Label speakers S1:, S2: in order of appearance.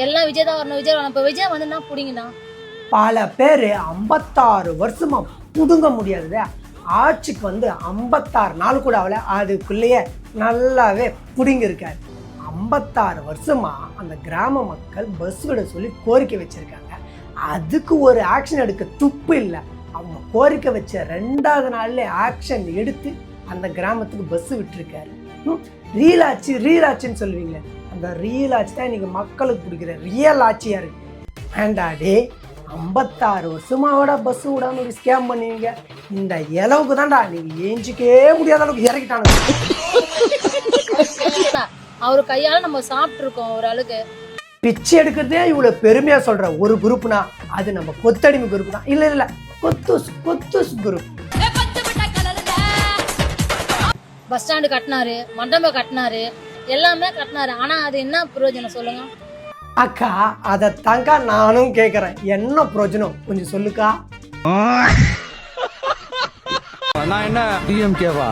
S1: எல்லாம் விஜய் தான் வரணும், விஜய் வரணும். இப்போ விஜய் வந்து என்ன பிடிங்கண்ணா?
S2: பல பேர் 56 வருஷமா புடுங்க முடியாது. ஆட்சிக்கு வந்து 56 நாள் கூட அவளை அதுக்குள்ளேயே நல்லாவே பிடுங்கிருக்காரு. 56 வருஷமா அந்த கிராம மக்கள் பஸ் விட சொல்லி கோரிக்கை வச்சிருக்காங்க. அதுக்கு ஒரு ஆக்ஷன் எடுக்க துப்பு இல்லை. அவங்க கோரிக்கை வச்ச 2வது நாள்ல ஆக்ஷன் எடுத்து அந்த கிராமத்துக்கு பஸ் விட்டுருக்காரு. ரீல் ஆச்சுன்னு சொல்லுவீங்க, அந்த ரீல் ஆட்சி தான் இன்னைக்கு மக்களுக்கு பிடிக்கிற ரியல் ஆட்சியா இருக்கு. வேண்டாடே, 56 வருஷமாவோட பஸ் விடாம ஸ்கேம் பண்ணுவீங்க. இந்த இளவுக்கு தான்டா நீங்க ஏஞ்சிக்கே முடியாத அளவுக்கு இறக்கிட்டாங்க.
S1: அவரு கையால நம்ம சாப்பிட்டு இருக்கோம் ஒரு ஆளுக்கு.
S2: பிச்சை எடுக்கிறதே இவ்வளவு பெருமையா சொல்ற ஒரு குரூப்னா அது நம்ம கொத்தடிமை குரூப் தான். இல்ல கொத்துஸ் குரூப்.
S1: பஸ் ஸ்டாண்டு கட்டினாரு, மண்டபம் கட்டினாரு, எல்லாமே கட்டினாரு. ஆனா அது என்ன பிரயோஜனம் சொல்லுங்க
S2: அக்கா? அதை தாங்க நானும் கேட்கறேன், என்ன பிரயோஜனம் கொஞ்சம் சொல்லுக்கா.
S3: நான் என்ன டிஎம்கேவா?